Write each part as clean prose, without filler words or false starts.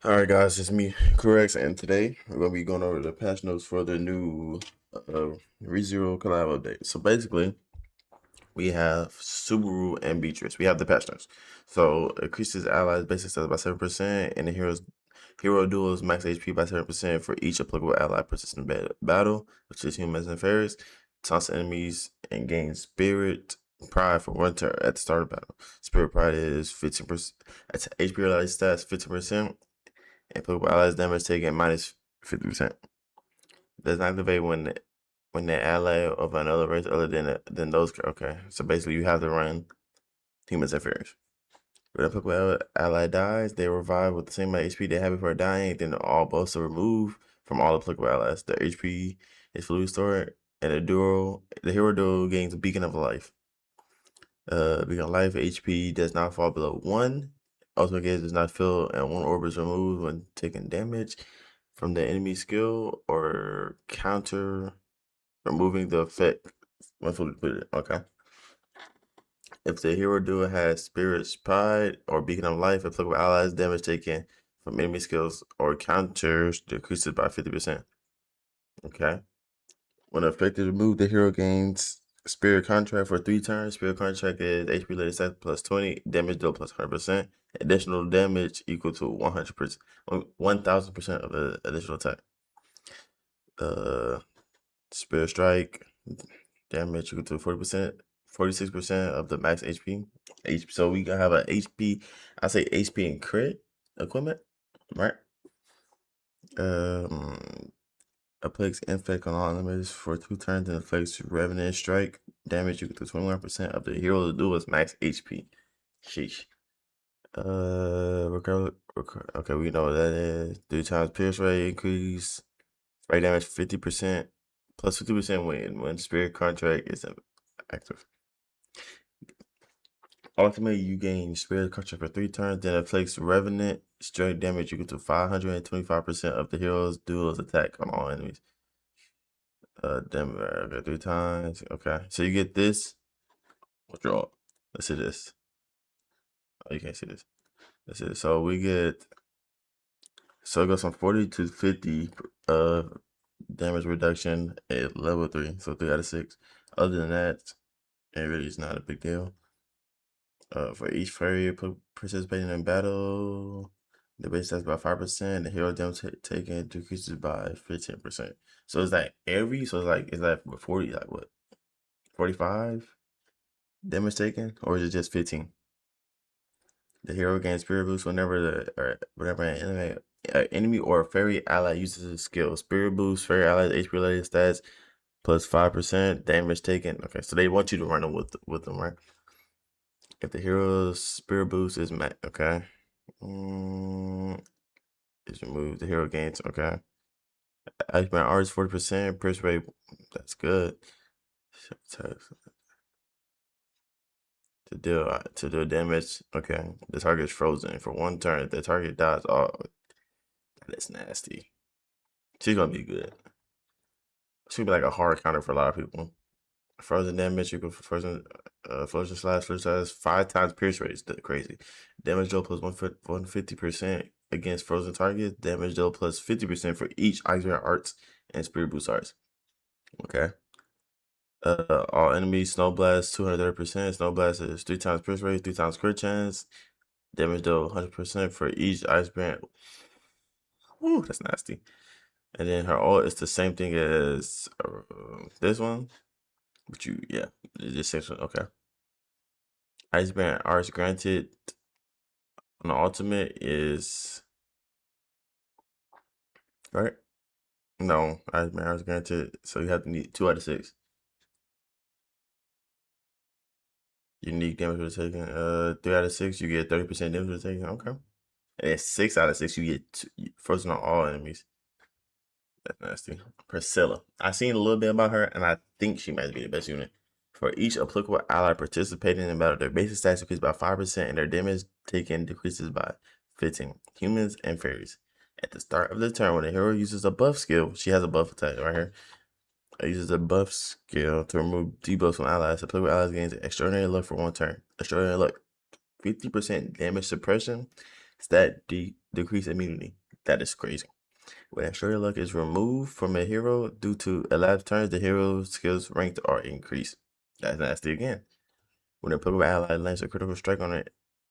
Alright guys, it's me, KUREX, and today we're going to be going over the patch notes for the new ReZero collab update. So basically, we have Subaru and Beatrice. We have the patch notes. So increases allies basic stats by 7%, and the hero duels max HP by 7% for each applicable ally persistent battle, which is humans and fairies. Taunts enemies and gains spirit pride for 1 turn at the start of battle. Spirit pride is 15%. That's HP related stats 15%. And applicable allies damage taken minus 50%. Does not activate when the ally of another race other than those. Okay, so basically you have to run humans and fairies. When a applicable ally dies, they revive with the same amount of HP they had before dying. Then all buffs are removed from all applicable allies. Their HP is fully restored, and the hero duo gains a beacon of life. Beacon of life HP does not fall below 1. Ultimate gauge does not fill, and 1 orb is removed when taking damage from the enemy skill or counter, removing the effect when fully depleted. Okay. If the hero duo has Spirit's Pride or Beacon of Life, applicable allies damage taken from enemy skills or counters decreases by 50%. Okay. When the effect is removed, the hero gains Spirit Contract for 3 turns. Spirit Contract is HP related stats plus 20, damage dealt plus 100%. Additional damage equal to 100%, 1000% of the additional attack. Spirit Strike damage equal to 40%, 46% of the max HP. So we gonna have a HP, I say HP and crit equipment, right? Afflicts infect on all enemies for 2 turns and afflicts Revenant Strike damage equal to 21% of the hero to do is max HP. Sheesh. Okay, we know what that is. 3 times pierce rate increase. Strike damage 50%. Plus 50% when Spirit Contract is active. Ultimately, you gain Spirit Contract for 3 turns, then afflicts Revenant Strike damage equal to 525% of the hero's duel's attack on all enemies. Denver, okay, 3 times. Okay, so you get this. Withdraw. Let's see this. Oh, you can't see this. Let's see. So we get. So it goes from 40 to 50 damage reduction at level 3. So 3 out of 6. Other than that, it really is not a big deal. For each fairy participating in battle, the base stats by 5%. The hero damage taken decreases by 15%. So it's like it's like 40, like what? 45 damage taken, or is it just 15? The hero gains spirit boost whenever an enemy or a fairy ally uses a skill. Spirit boost, fairy allies HP related stats plus 5% damage taken. Okay, so they want you to run them with them, right? If the hero's spirit boost is okay, is removed. The hero gains. Okay, Iceman R is 40%. Pierce rate, that's good. To do damage. Okay, the target is frozen for 1 turn. The target dies. Oh, that's nasty. She's gonna be good. She'll be like a hard counter for a lot of people. Frozen damage equal for frozen slash 5 times pierce rate is crazy. Damage dealt plus 150% against frozen targets. Damage dealt plus 50% for each Iceman arts and spirit boost arts. Okay. All enemies snow blast 230%. Snow blast is 3 times pierce rate, 3 times crit chance. Damage dealt 100% for each Iceman. Woo, that's nasty. And then her ult is the same thing as this one. But yeah, this section, okay. Iceman Arts granted on the ultimate is, right? No, Iceman Arts granted, so you have to need 2 out of 6. Unique damage for taken. 3 out of 6, you get 30% damage for taken. Okay. And then 6 out of 6, you get frozen on all enemies. That's nasty. Priscilla. I've seen a little bit about her, and I think she might be the best unit. For each applicable ally participating in battle, their basic stats increase by 5% and their damage taken decreases by 15. Humans and fairies. At the start of the turn, when the hero uses a buff skill, she has a buff attack right here. It uses a buff skill to remove debuffs from allies. Applicable allies gains extraordinary luck for 1 turn. Extraordinary luck. 50% damage suppression. Stat decrease immunity. That is crazy. When extraordinary luck is removed from a hero due to elapsed turns, the hero's skills ranked are increased. That's nasty again. When a Pokemon ally lands a critical strike on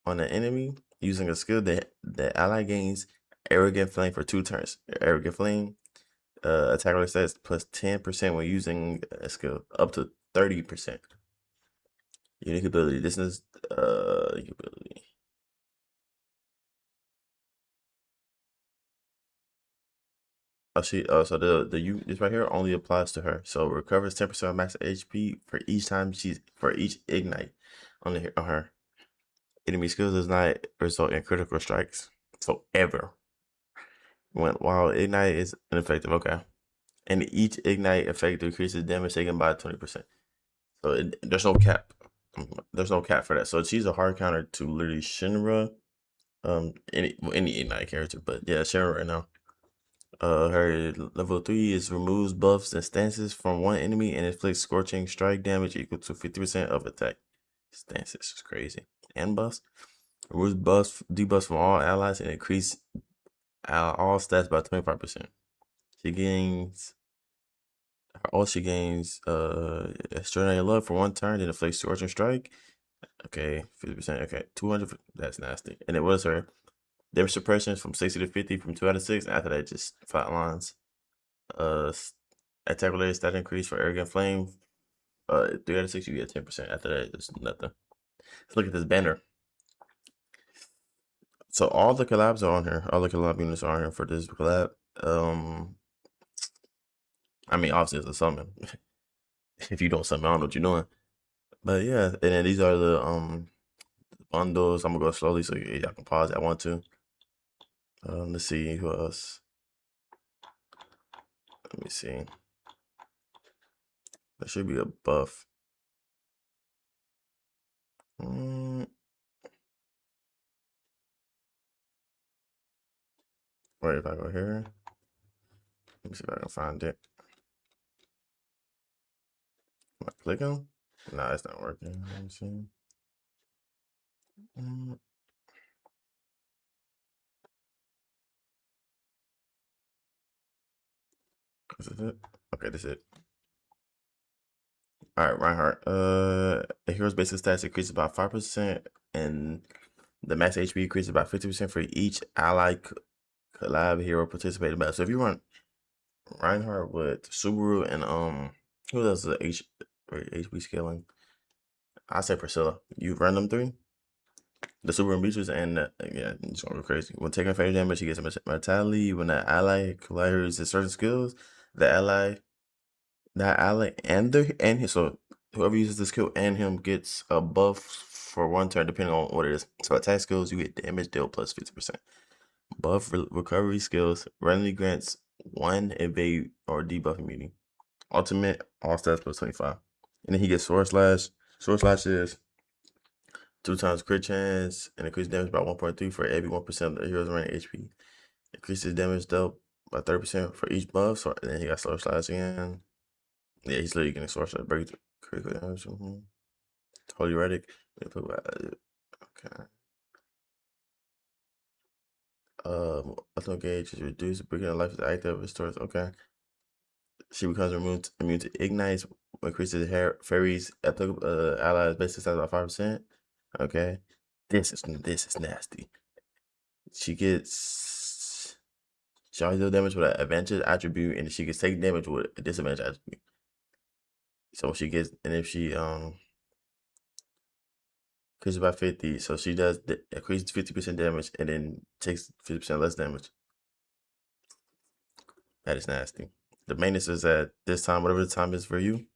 an enemy using a skill, the ally gains Arrogant Flame for 2 turns. Arrogant Flame attack roll stats plus 10% when using a skill, up to 30%. Unique ability. This is unique ability. So the this right here only applies to her. So recovers 10% of max HP for each ignite on her. Enemy skills does not result in critical strikes. So ever. While ignite is ineffective, okay. And each ignite effect decreases damage taken by 20%. So there's no cap. There's no cap for that. So she's a hard counter to literally Shinra. Any ignite character, but yeah, Shinra right now. Her level 3 is removes buffs and stances from one enemy and inflicts scorching strike damage equal to 50% of attack. Stances is crazy. And buffs. Removes debuffs from all allies and increase all stats by 25%. She gains extraordinary love for 1 turn, then inflicts scorching strike. Okay, 50%. Okay, 200. That's nasty. And it was her damage suppression from 60 to 50 from 2 out of 6. After that, just flatlines. Attack related stat increase for Arrogant Flame. 3 out of 6, you get 10%. After that, there's nothing. Let's look at this banner. So all the collabs are on here. All the collab units are on here for this collab. I mean, obviously it's a summon. If you don't summon, I don't know what you're doing. But yeah, and then these are the bundles. I'm gonna go slowly so y'all can pause if I want to. Let's see who else. Let me see. There should be a buff. Wait, if I go here, let me see if I can find it. Am I clicking? Nah, it's not working. Let me see. Is this it? Okay, this is it. All right, Reinhardt. A hero's basic stats increases by 5%, and the max HP increases by 50% for each ally collab hero participating battle. So if you run Reinhardt with Subaru and who else is HP scaling? I say Priscilla. You run them 3. The Subaru and Beatrice, and yeah, it's gonna go crazy. When taking phase damage, he gets a mentality. When the ally collaborates in certain skills, that ally so whoever uses the skill and him gets a buff for 1 turn, depending on what it is. So attack skills, you get damage dealt plus 50%. Buff recovery skills randomly grants 1 evade or debuff immunity. Ultimate all stats plus 25. And then he gets sword slash. Sword slash is 2 times crit chance and increases damage by 1.3 for every 1% of the hero's remaining HP. Increases damage dealt by 30% for each buff. So and then he got sword slash again. Yeah, he's literally getting sword slash break critical damage. Holy Relic. Okay. Ultimate gauge is reduced. Breaking of life is active. Restores. Okay. She becomes immune to ignites. Increases fairies applicable allies basic stats by 5%. Okay. This is nasty. She always deals damage with an advantage attribute, and she gets take damage with a disadvantage attribute. So she gets, and if she increases by 50, so she does increases 50% damage and then takes 50% less damage. That is nasty. The maintenance is at this time, whatever the time is for you.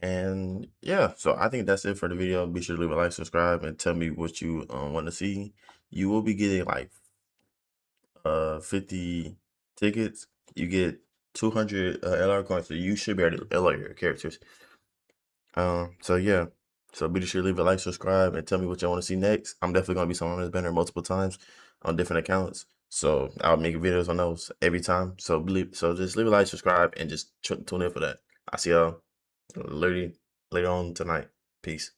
And yeah, so I think that's it for the video. Be sure to leave a like, subscribe, and tell me what you want to see. You will be getting like 50 tickets. You get 200 LR coins, so you should be able to LR your characters. So yeah, so be sure to leave a like, subscribe, and tell me what y'all want to see next. I'm definitely gonna be on this banner multiple times on different accounts, so I'll make videos on those every time. So just leave a like, subscribe, and just tune in for that. I'll see y'all literally later on tonight. Peace.